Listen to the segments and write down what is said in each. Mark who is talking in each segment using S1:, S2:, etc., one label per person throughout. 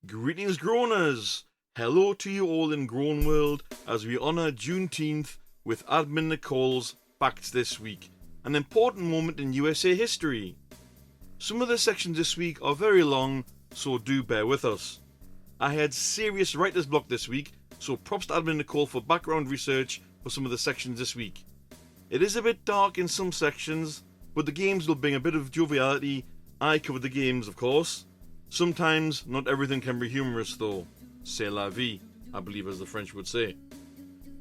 S1: Greetings, Groaners! Hello to you all in Groan World as we honour Juneteenth with Admin Nicole's Facts this week, an important moment in USA history. Some of the sections this week are very long, so do bear with us. I had serious writer's block this week, so props to Admin Nicole for background research for some of the sections this week. It is a bit dark in some sections, but the games will bring a bit of joviality. I covered the games, of course. Sometimes not everything can be humorous though. C'est la vie, I believe as the French would say.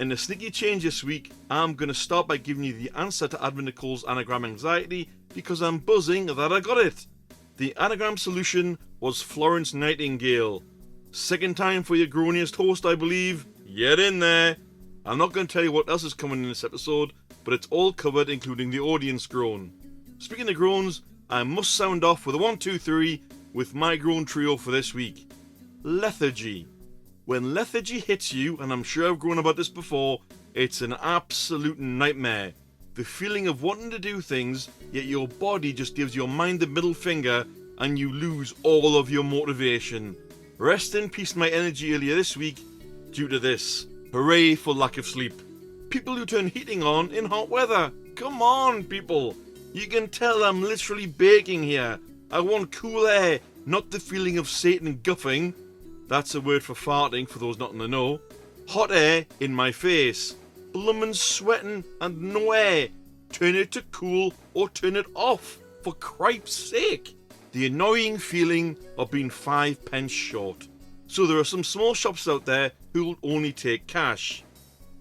S1: In a sneaky change this week, I'm going to start by giving you the answer to Admin Nicole's anagram anxiety because I'm buzzing that I got it. The anagram solution was Florence Nightingale. Second time for your groaniest host, I believe. Get in there. I'm not going to tell you what else is coming in this episode, but it's all covered including the audience groan. Speaking of groans, I must sound off with a 1, 2, 3 with my groan trio for this week. Lethargy. When lethargy hits you, and I'm sure I've groaned about this before, it's an absolute nightmare. The feeling of wanting to do things, yet your body just gives your mind the middle finger and you lose all of your motivation. Rest in peace my energy earlier this week due to this. Hooray for lack of sleep. People who turn heating on in hot weather. Come on, people. You can tell I'm literally baking here. I want cool air, not the feeling of Satan guffing. That's a word for farting for those not in the know. Hot air in my face. Bloomin' sweating and no air. Turn it to cool or turn it off, for cripe's sake. The annoying feeling of being 5 pence short. So there are some small shops out there who will only take cash.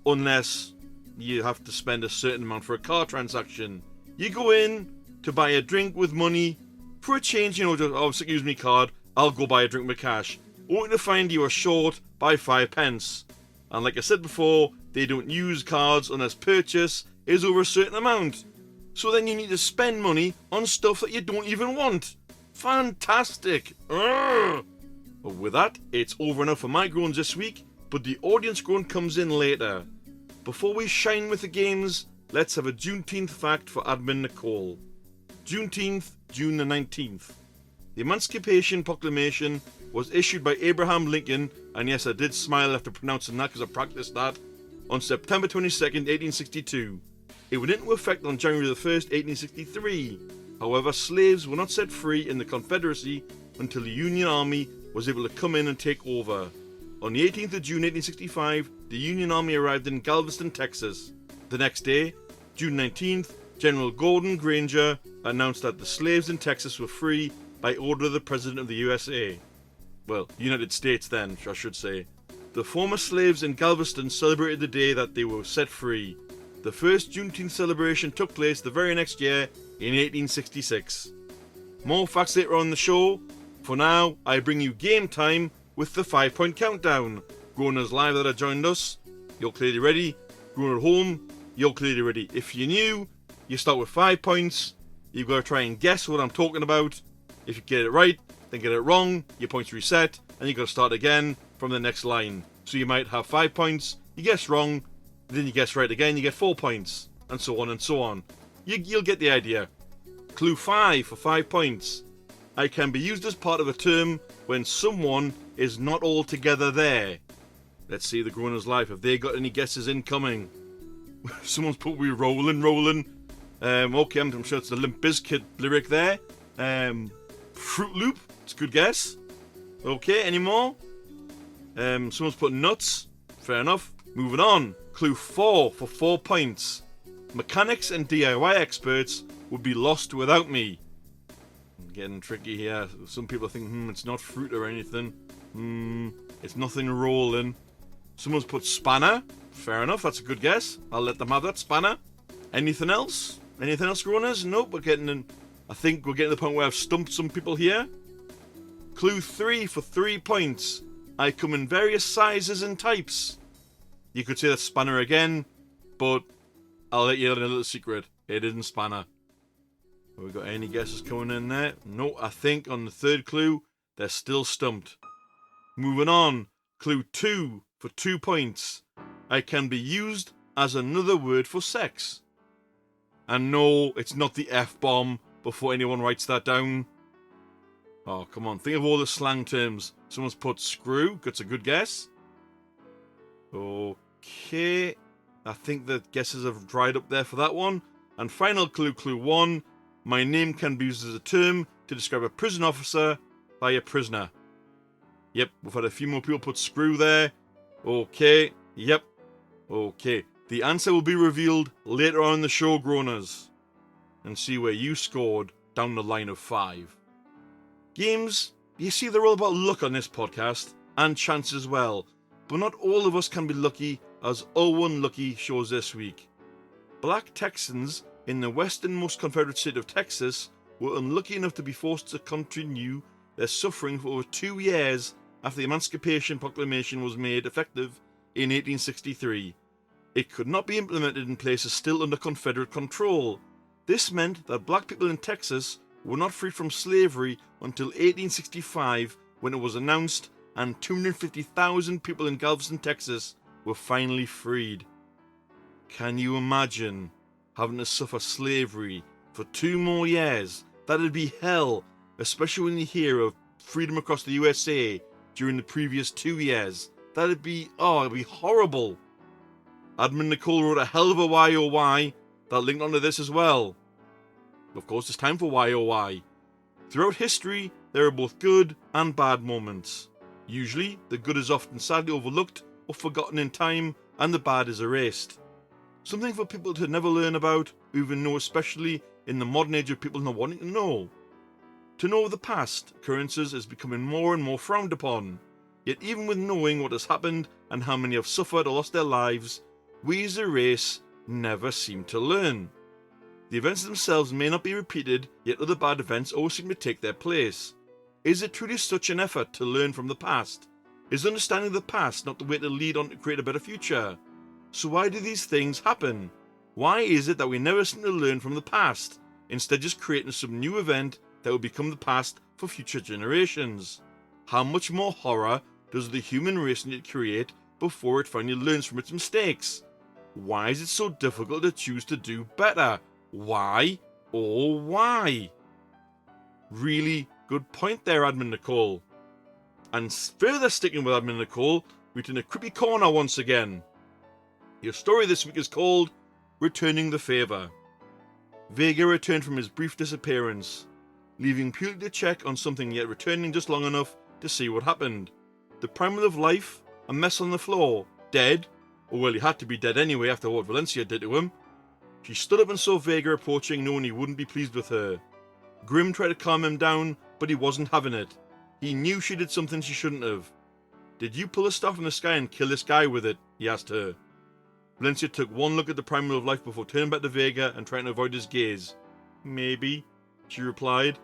S1: Unless you have to spend a certain amount for a car transaction. You go in to buy a drink with money. For a change, just, excuse me card, I'll go buy a drink with cash. Only to find you are short by 5 pence. And like I said before, they don't use cards unless purchase is over a certain amount. So then you need to spend money on stuff that you don't even want. Fantastic! Urgh. But with that, it's over enough for my groans this week, but the audience groan comes in later. Before we shine with the games, let's have a Juneteenth fact for Admin Nicole. Juneteenth, June the 19th. The Emancipation Proclamation was issued by Abraham Lincoln, and yes, I did smile after pronouncing that because I practiced that, on September 22nd, 1862. It went into effect on January the 1st, 1863. However, slaves were not set free in the Confederacy until the Union Army was able to come in and take over. On the 18th of June, 1865, the Union Army arrived in Galveston, Texas. The next day, June 19th, General Gordon Granger announced that the slaves in Texas were free by order of the President of the USA. Well, United States then, I should say. The former slaves in Galveston celebrated the day that they were set free. The first Juneteenth celebration took place the very next year in 1866. More facts later on in the show. For now, I bring you game time with the 5-point countdown. Groaners live that have joined us, you're clearly ready. Groaner at home, you're clearly ready. If you're new, you start with 5 points. You've got to try and guess what I'm talking about. If you get it right, then get it wrong, your points reset, and you've got to start again from the next line. So you might have 5 points, you guess wrong, then you guess right again, you get 4 points, and so on and so on. You'll get the idea. Clue 5 for 5 points. I can be used as part of a term when someone is not altogether there. Let's see the Groaners live. Have they got any guesses incoming? Someone's put "we rolling." Okay, I'm sure it's the Limp Bizkit lyric there. Fruit Loop, it's a good guess. Okay, any more? Someone's put nuts. Fair enough. Moving on. Clue 4 for 4 points. Mechanics and DIY experts would be lost without me. I'm getting tricky here. Some people think, it's not fruit or anything. It's nothing rolling. Someone's put spanner. Fair enough, that's a good guess. I'll let them have that, spanner. Anything else? Anything else, Groaners? Nope, I think we're getting to the point where I've stumped some people here. Clue 3 for 3 points. I come in various sizes and types. You could say that's spanner again, but I'll let you in a little secret. It isn't spanner. Have we got any guesses coming in there? No, I think on the third clue, they're still stumped. Moving on. Clue 2 for 2 points. I can be used as another word for sex. And no, it's not the F-bomb before anyone writes that down. Oh, come on. Think of all the slang terms Someone's put screw. That's a good guess. Okay. I think the guesses have dried up there for that one. And final clue, clue 1. My name can be used as a term to describe a prison officer by a prisoner. Yep, we've had a few more people put screw there. Okay, yep. Okay, the answer will be revealed later on in the show, Groaners. And see where you scored down the line of 5. Games, you see, they're all about luck on this podcast, and chance as well. But not all of us can be lucky, as 01 Lucky shows this week. Black Texans in the westernmost Confederate state of Texas were unlucky enough to be forced to continue their suffering for over 2 years after the Emancipation Proclamation was made effective in 1863. It could not be implemented in places still under Confederate control. This meant that black people in Texas were not free from slavery until 1865, when it was announced, and 250,000 people in Galveston, Texas were finally freed. Can you imagine having to suffer slavery for 2 more years? That'd be hell, especially when you hear of freedom across the USA during the previous 2 years. It'd be horrible. Admin Nicole wrote a hell of a YOY that linked onto this as well. Of course, it's time for YOY. Throughout history, there are both good and bad moments. Usually, the good is often sadly overlooked or forgotten in time, and the bad is erased. Something for people to never learn about, or even know, especially in the modern age of people not wanting to know. To know the past occurrences is becoming more and more frowned upon. Yet even with knowing what has happened and how many have suffered or lost their lives, we as a race never seem to learn. The events themselves may not be repeated, yet other bad events always seem to take their place. Is it truly such an effort to learn from the past? Is understanding the past not the way to lead on to create a better future? So why do these things happen? Why is it that we never seem to learn from the past, instead just creating some new event that will become the past for future generations? How much more horror does the human race need to create before it finally learns from its mistakes? Why is it so difficult to choose to do better? Why? Oh, why? Really good point there, Admin Nicole. And further sticking with Admin Nicole, we're in a creepy corner once again. Your story this week is called Returning the Favour. Vega returned from his brief disappearance, leaving purely to check on something, yet returning just long enough to see what happened. The primal of life, a mess on the floor, dead, or well, he had to be dead anyway after what Valencia did to him. She stood up and saw Vega approaching, knowing he wouldn't be pleased with her. Grim tried to calm him down, but he wasn't having it. He knew she did something she shouldn't have. Did you pull a star from the sky and kill this guy with it? He asked her. Valencia took one look at the primal of life before turning back to Vega and trying to avoid his gaze. Maybe, she replied.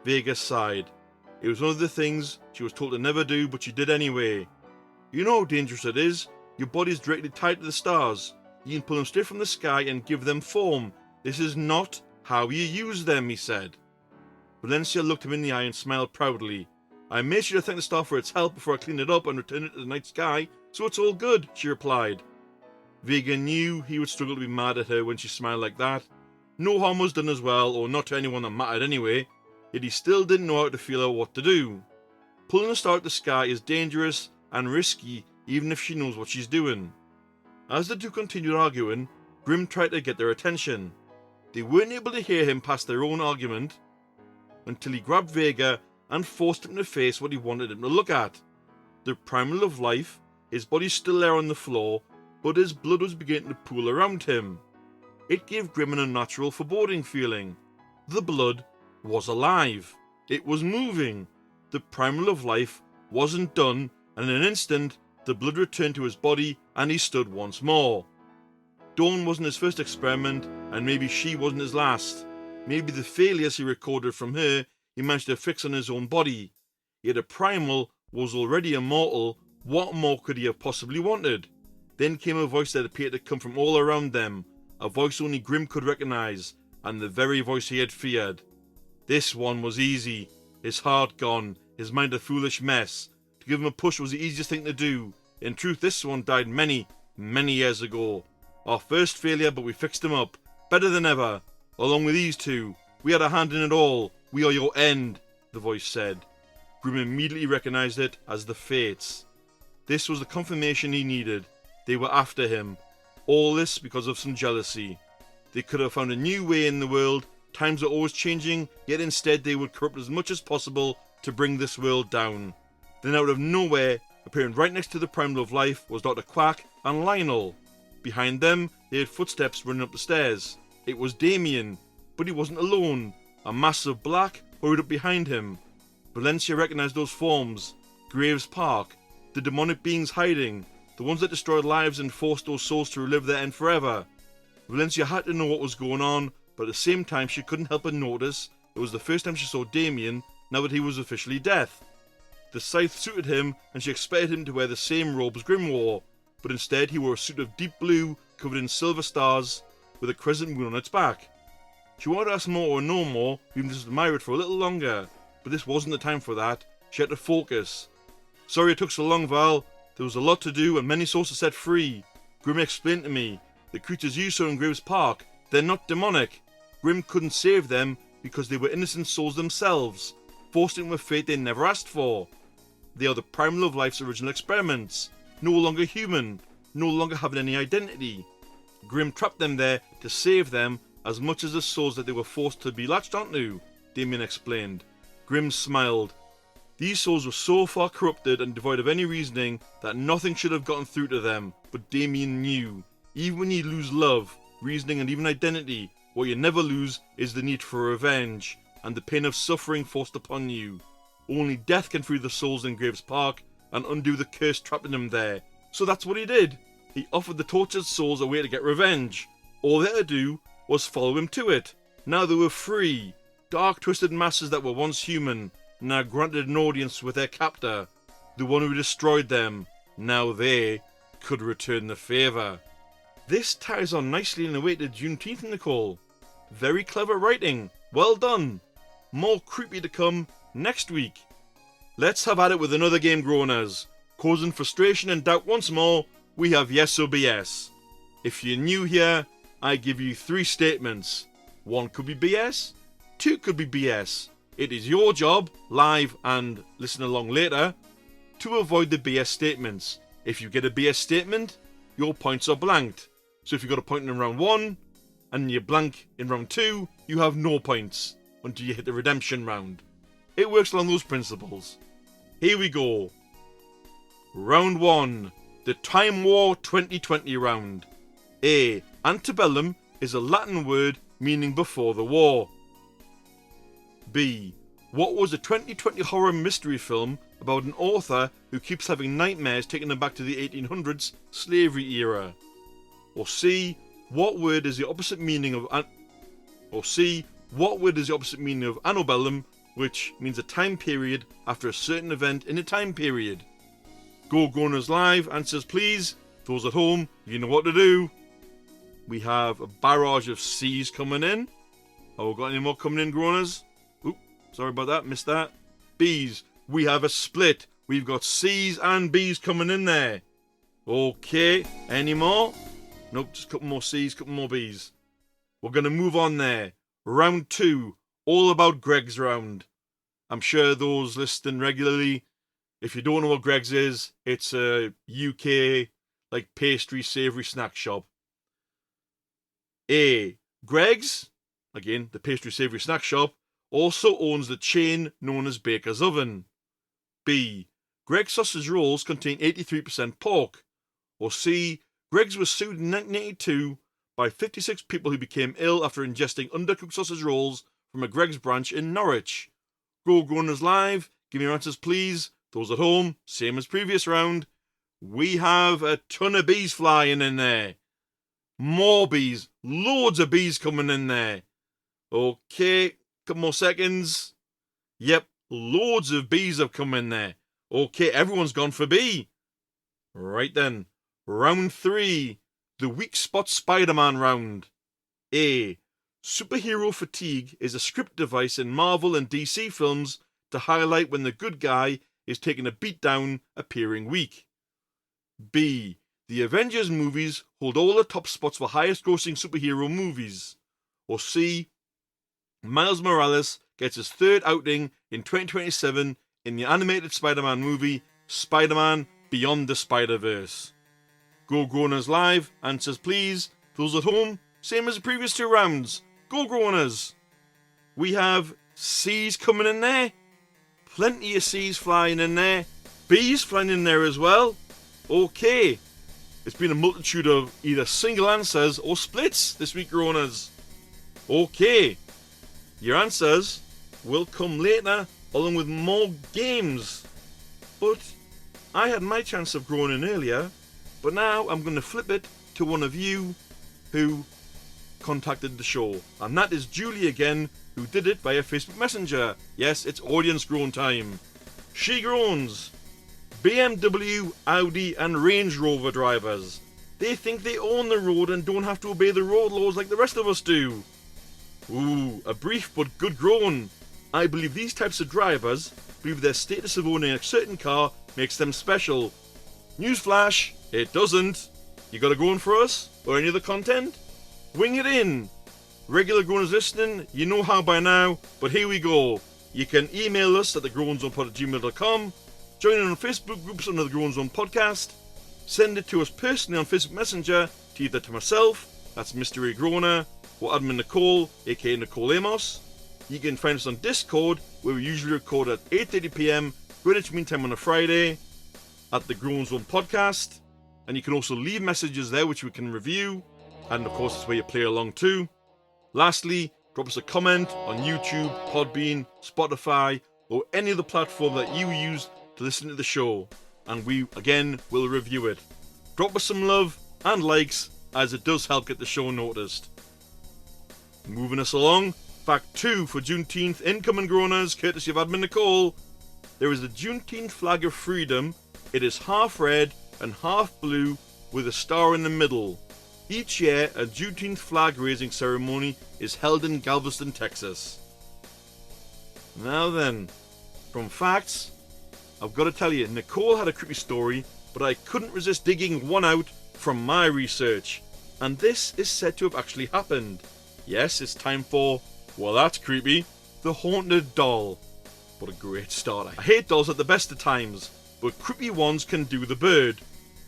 S1: Vega sighed. It was one of the things she was told to never do, but she did anyway. You know how dangerous it is. Your body is directly tied to the stars. You can pull them straight from the sky and give them form. This is not how you use them, he said. Valencia looked him in the eye and smiled proudly. I made sure to thank the star for its help before I cleaned it up and returned it to the night sky, so it's all good, she replied. Vega knew he would struggle to be mad at her when she smiled like that. No harm was done as well, or not to anyone that mattered anyway, yet he still didn't know how to feel or what to do. Pulling a star out the sky is dangerous and risky, even if she knows what she's doing. As the two continued arguing, Grim tried to get their attention. They weren't able to hear him past their own argument until he grabbed Vega and forced him to face what he wanted him to look at. The primal of life, his body still there on the floor, but his blood was beginning to pool around him. It gave Grim an unnatural foreboding feeling. The blood was alive. It was moving. The primal of life wasn't done, and in an instant, the blood returned to his body and he stood once more. Dawn wasn't his first experiment, and maybe she wasn't his last. Maybe the failures he recorded from her he managed to fix on his own body. Yet a primal was already immortal. What more could he have possibly wanted? Then came a voice that appeared to come from all around them, a voice only Grim could recognize, and the very voice he had feared. This one was easy. His heart gone, his mind a foolish mess. To give him a push was the easiest thing to do. In truth, this one died many, many years ago. Our first failure, but we fixed him up. Better than ever. Along with these two. We had a hand in it all. We are your end, the voice said. Grimm immediately recognised it as the Fates. This was the confirmation he needed. They were after him. All this because of some jealousy. They could have found a new way in the world. Times are always changing, yet instead they would corrupt as much as possible to bring this world down. Then out of nowhere, appearing right next to the Primal of Life, was Dr. Quack and Lionel. Behind them, they heard footsteps running up the stairs. It was Damien, but he wasn't alone. A mass of black hurried up behind him. Valencia recognised those forms. Graves Park, the demonic beings hiding, the ones that destroyed lives and forced those souls to relive their end forever. Valencia had to know what was going on, but at the same time she couldn't help but notice it was the first time she saw Damien now that he was officially death. The scythe suited him and she expected him to wear the same robes Grimm wore, but instead he wore a suit of deep blue covered in silver stars with a crescent moon on its back. She wanted to ask more or know more, even just admire it for a little longer, but this wasn't the time for that. She had to focus. Sorry it took so long, Val. There was a lot to do and many souls to set free. Grimm explained to me, the creatures you saw in Graves Park, they're not demonic. Grimm couldn't save them because they were innocent souls themselves, forced into a fate they never asked for. They are the Primal of Life's original experiments, no longer human, no longer having any identity. Grimm trapped them there to save them as much as the souls that they were forced to be latched onto, Damien explained. Grimm smiled. These souls were so far corrupted and devoid of any reasoning that nothing should have gotten through to them, but Damien knew. Even when you lose love, reasoning and even identity, what you never lose is the need for revenge, and the pain of suffering forced upon you. Only death can free the souls in Graves Park and undo the curse trapped in them there. So that's what he did. He offered the tortured souls a way to get revenge. All they had to do was follow him to it. Now they were free. Dark, twisted masses that were once human, now granted an audience with their captor, the one who destroyed them. Now they could return the favour. This ties on nicely in a way to Juneteenth, Nicole. Very clever writing. Well done. More creepy to come next week. Let's have at it with another game, Groaners. Causing frustration and doubt once more, we have Yes or BS. If you're new here, I give you 3 statements. 1 could be BS, 2 could be BS. It is your job, live and listen along later, to avoid the BS statements. If you get a BS statement, your points are blanked. So if you got a point in round 1, and you blank in round 2, you have no points until you hit the redemption round. It works along those principles. Here we go. Round 1. The Time War 2020 round. A. Antebellum is a Latin word meaning before the war. B. What was a 2020 horror mystery film about an author who keeps having nightmares taking him back to the 1800s slavery era? Or C. What word is the opposite meaning of annobellum, which means a time period after a certain event in a time period? Go Groaners live, answers please. Those at home, you know what to do. We have a barrage of C's coming in. Oh, got any more coming in, Groaners? Oop, sorry about that, missed that. B's, we have a split. We've got C's and B's coming in there. Okay, any more? Nope, just a couple more C's, couple more B's. We're going to move on there. Round 2, all about Greg's round. I'm sure those listening regularly, if you don't know what Greg's is, it's a UK like pastry savoury snack shop. A. Greg's, again the pastry savoury snack shop, also owns the chain known as Baker's Oven. B. Greg's sausage rolls contain 83% pork. Or C. Greg's was sued in 1982 by 56 people who became ill after ingesting undercooked sausage rolls from a Greg's branch in Norwich. Go Groaners live, give me your answers please. Those at home, same as previous round. We have a ton of bees flying in there. More bees, loads of bees coming in there. Okay, couple more seconds. Yep, loads of bees have come in there. Okay, everyone's gone for B. Right then, round 3, the weak spot Spider-Man round. A. Superhero fatigue is a script device in Marvel and DC films to highlight when the good guy is taking a beatdown appearing weak. B. The Avengers movies hold all the top spots for highest grossing superhero movies. Or C. Miles Morales gets his 3rd outing in 2027 in the animated Spider-Man movie, Spider-Man Beyond the Spider-Verse. Go Groaners Live answers please. Those at home, same as the previous 2 rounds. Go Groaners! We have C's coming in there. Plenty of C's flying in there. B's flying in there as well. Okay. It's been a multitude of either single answers or splits this week, Groaners. Okay. Your answers will come later along with more games. But I had my chance of groaning earlier, but now I'm going to flip it to one of you who contacted the show. And that is Julie again, who did it via Facebook Messenger. Yes, it's audience groan time. She groans. BMW, Audi and Range Rover drivers. They think they own the road and don't have to obey the road laws like the rest of us do. Ooh, a brief but good groan. I believe these types of drivers believe their status of owning a certain car makes them special. Newsflash, it doesn't. You got a groan for us? Or any other content? Wing it in. Regular groaners listening, you know how by now, but here we go. You can email us at thegroanzonepod@gmail.com, join in on Facebook groups under the Groan Zone Podcast, send it to us personally on Facebook Messenger, to either to myself, that's Mystery Groaner, or Admin Nicole, aka Nicole Amos. You can find us on Discord, where we usually record at 8:30 PM Greenwich Mean Time on a Friday, at the Groan Zone Podcast, and you can also leave messages there which we can review, and of course it's where you play along too. Lastly, drop us a comment on YouTube, Podbean, Spotify, or any other platform that you use to listen to the show, and we again will review it. Drop us some love and likes, as it does help get the show noticed. Moving us along, fact 2 for Juneteenth incoming groaners, courtesy of Admin Nicole. There is the Juneteenth flag of freedom. It is half red and half blue with a star in the middle. Each year, a Juneteenth flag raising ceremony is held in Galveston, Texas. Now then, from facts, I've got to tell you, Nicole had a creepy story, but I couldn't resist digging one out from my research. And this is said to have actually happened. Yes, it's time for, well that's creepy, the haunted doll. What a great start. I hate dolls at the best of times, but creepy ones can do the bird.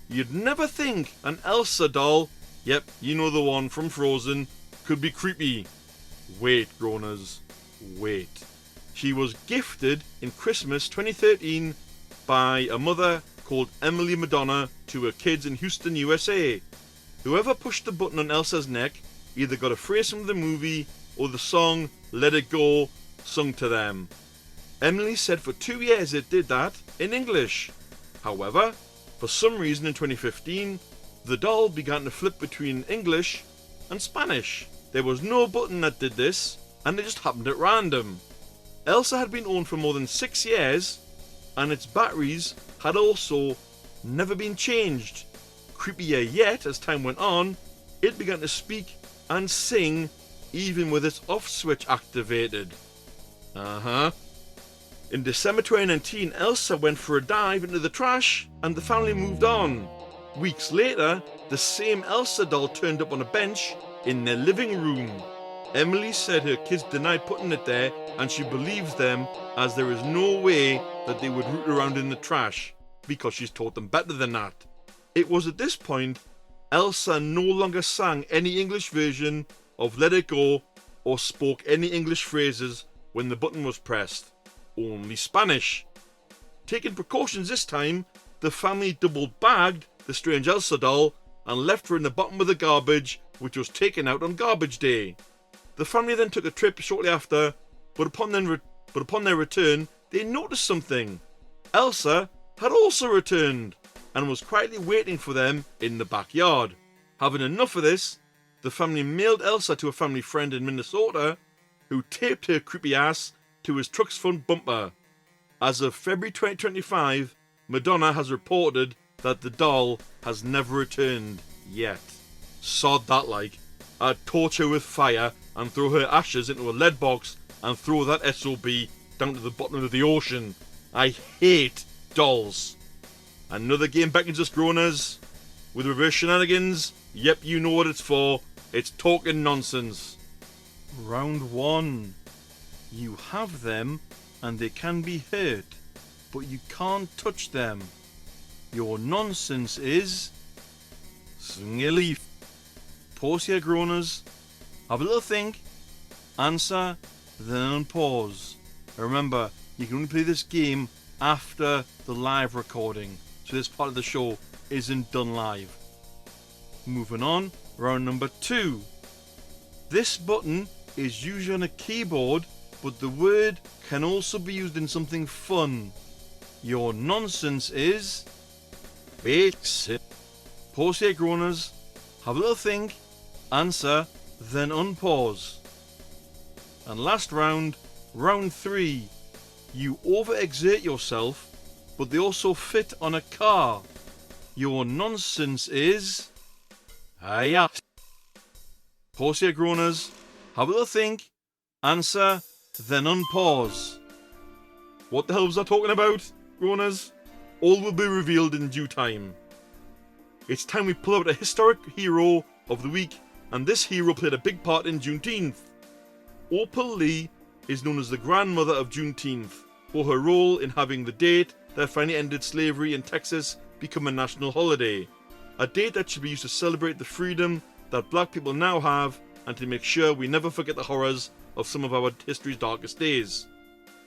S1: You'd never think an Elsa doll, yep, you know the one from Frozen, could be creepy. Wait, groaners, wait. She was gifted in Christmas 2013 by a mother called Emily Madonna to her kids in Houston, USA. Whoever pushed the button on Elsa's neck either got a phrase from the movie or the song Let It Go sung to them. Emily said for 2 years it did that in English. However, for some reason in 2015, the doll began to flip between English and Spanish. There was no button that did this, and it just happened at random. Elsa had been owned for more than 6 years, and its batteries had also never been changed. Creepier yet, as time went on, it began to speak and sing even with its off switch activated. In December 2019, Elsa went for a dive into the trash and the family moved on. Weeks later, the same Elsa doll turned up on a bench in their living room. Emily said her kids denied putting it there and she believes them, as there is no way that they would root around in the trash, because she's taught them better than that. It was at this point Elsa no longer sang any English version of Let It Go or spoke any English phrases when the button was pressed, only Spanish. Taking precautions this time, the family double bagged the strange Elsa doll and left her in the bottom of the garbage, which was taken out on garbage day. The family then took a trip shortly after, but upon their return, they noticed something. Elsa had also returned and was quietly waiting for them in the backyard. Having enough of this, the family mailed Elsa to a family friend in Minnesota, who taped her creepy ass to his truck's front bumper. As of February 2025, Madonna has reported that the doll has never returned yet. Sod that like. I'd torch her with fire and throw her ashes into a lead box and throw that SOB down to the bottom of the ocean. I hate dolls. Another game beckons us, groaners. With reverse shenanigans, yep, you know what it's for. It's talking nonsense. Round 1. You have them and they can be hurt. but you can't touch them. Your nonsense is... Swing a leaf. Pause here, groaners. Have a little think. Answer, then unpause. Remember, you can only play this game after the live recording, so this part of the show isn't done live. Moving on, round number 2. This button is usually on a keyboard, but the word can also be used in something fun. Your nonsense is... Basic. Pause here, groaners. Have a little think. Answer, then unpause. And last round, round 3. You overexert yourself, but they also fit on a car. Your nonsense is... Hiya. Pause here, groaners. Have a little think. Answer, then unpause. What the hell was I talking about, groaners? All will be revealed in due time. It's time we pull out a historic hero of the week, and this hero played a big part in Juneteenth. Opal Lee is known as the grandmother of Juneteenth for her role in having the date that finally ended slavery in Texas become a national holiday. A date that should be used to celebrate the freedom that black people now have and to make sure we never forget the horrors of some of our history's darkest days.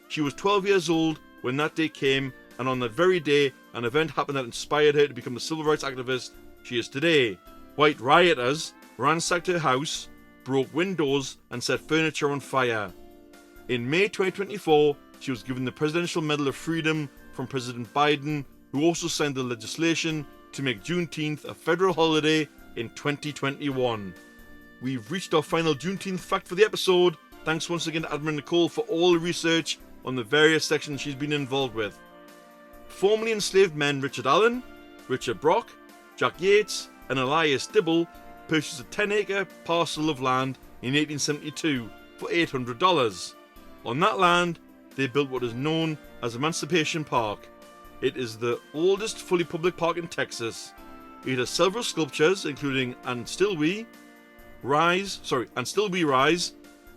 S1: She was 12 years old when that day came, and on that very day, an event happened that inspired her to become the civil rights activist she is today. White rioters ransacked her house, broke windows, and set furniture on fire. In May 2024, she was given the Presidential Medal of Freedom from President Biden, who also signed the legislation to make Juneteenth a federal holiday in 2021. We've reached our final Juneteenth fact for the episode. Thanks once again to Admin Nicole for all the research on the various sections she's been involved with. Formerly enslaved men Richard Allen, Richard Brock, Jack Yates, and Elias Dibble purchased a 10-acre parcel of land in 1872 for $800. On that land, they built what is known as Emancipation Park. It is the oldest fully public park in Texas. It has several sculptures, including And Still We Rise,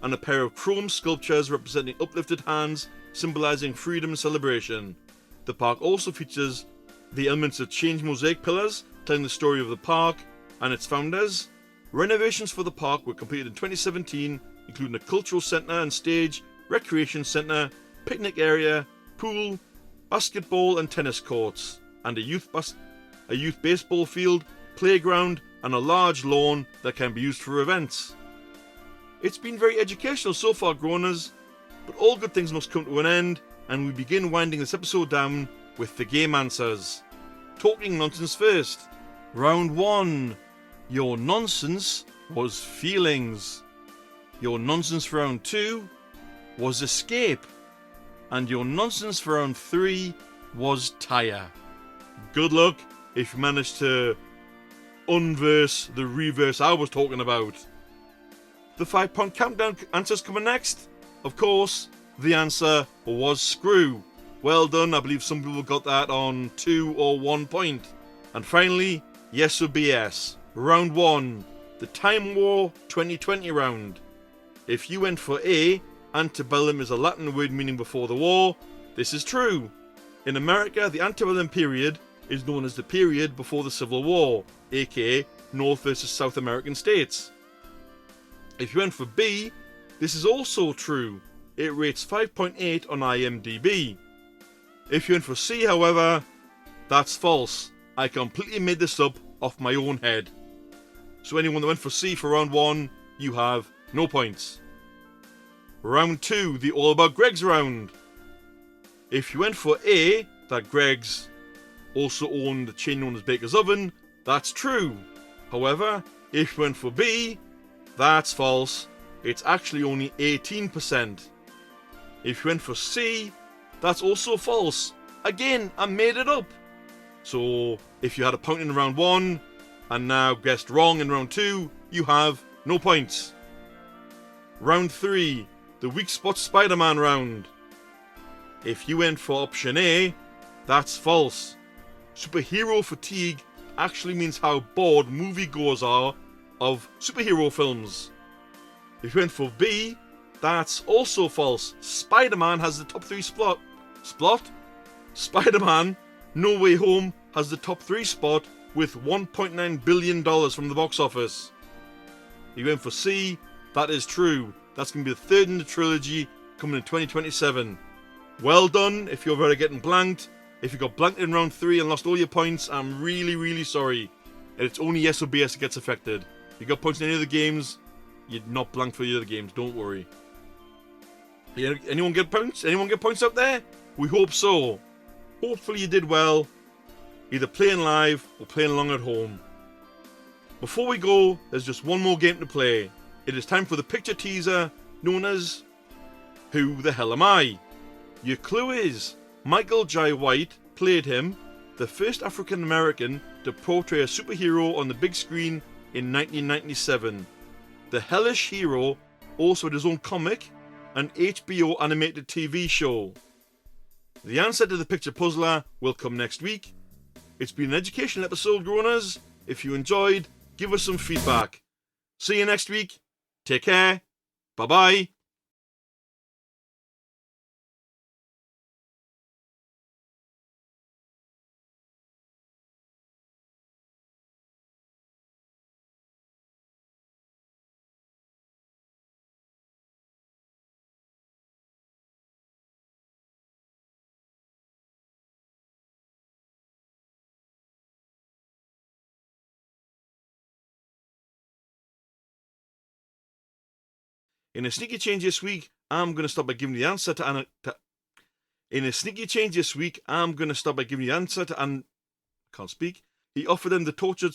S1: and a pair of chrome sculptures representing uplifted hands, symbolizing freedom and celebration. The park also features the elements of changed mosaic pillars telling the story of the park and its founders. Renovations for the park were completed in 2017, including a cultural centre and stage, recreation centre, picnic area, pool, basketball and tennis courts, and a youth baseball field, playground, and a large lawn that can be used for events. It's been very educational so far, groaners, but all good things must come to an end, and we begin winding this episode down with the game answers. Talking nonsense first. Round 1. Your nonsense was feelings. Your nonsense for round 2 was escape. And your nonsense for round 3 was tire. Good luck if you manage to unverse the reverse I was talking about. The 5-point countdown answers coming next. Of course, the answer was screw. Well done, I believe some people got that on 2 or 1 point. And finally, yes or BS. Round 1, the Time War 2020 round. If you went for A, antebellum is a Latin word meaning before the war, this is true. In America, the antebellum period is known as the period before the Civil War, aka North versus South American states. If you went for B, this is also true. It rates 5.8 on IMDb. If you went for C, however, that's false. I completely made this up off my own head. So anyone that went for C for round 1, you have no points. Round 2, the All About Greg's round. If you went for A, that Greg's also owned the chain known as Baker's Oven, that's true. However, if you went for B, that's false. It's actually only 18%. If you went for C, that's also false. Again, I made it up. So, if you had a point in round 1, and now guessed wrong in round 2, you have no points. Round 3, the Weak Spot Spider-Man round. If you went for option A, that's false. Superhero fatigue actually means how bored moviegoers are of superhero films. If you went for B, that's also false. Spider-Man has the top 3 Spider-Man No Way Home has the top 3 spot with $1.9 billion from the box office. You went for C, that is true. That's going to be the third in the trilogy coming in 2027. Well done if you're already getting blanked. If you got blanked in round 3 and lost all your points, I'm really sorry. And it's only yes or BS that gets affected. If you got points in any of the games, you're not blanked for the other games, don't worry. Anyone get points? Anyone get points out there? We hope so. Hopefully you did well, either playing live or playing along at home. Before we go, there's just one more game to play. It is time for the picture teaser known as Who the Hell Am I? Your clue is Michael Jai White played him, the first African American to portray a superhero on the big screen in 1997. The hellish hero also had his own comic and HBO animated TV show. The answer to the picture puzzler will come next week. It's been an educational episode, Groaners. If you enjoyed, give us some feedback. See you next week. Take care. Bye-bye. In a sneaky change this week, I'm going to start by giving the answer to Anna. In a sneaky change this week, I'm going to start by giving the answer to Anna. Can't speak. He offered them the tortured.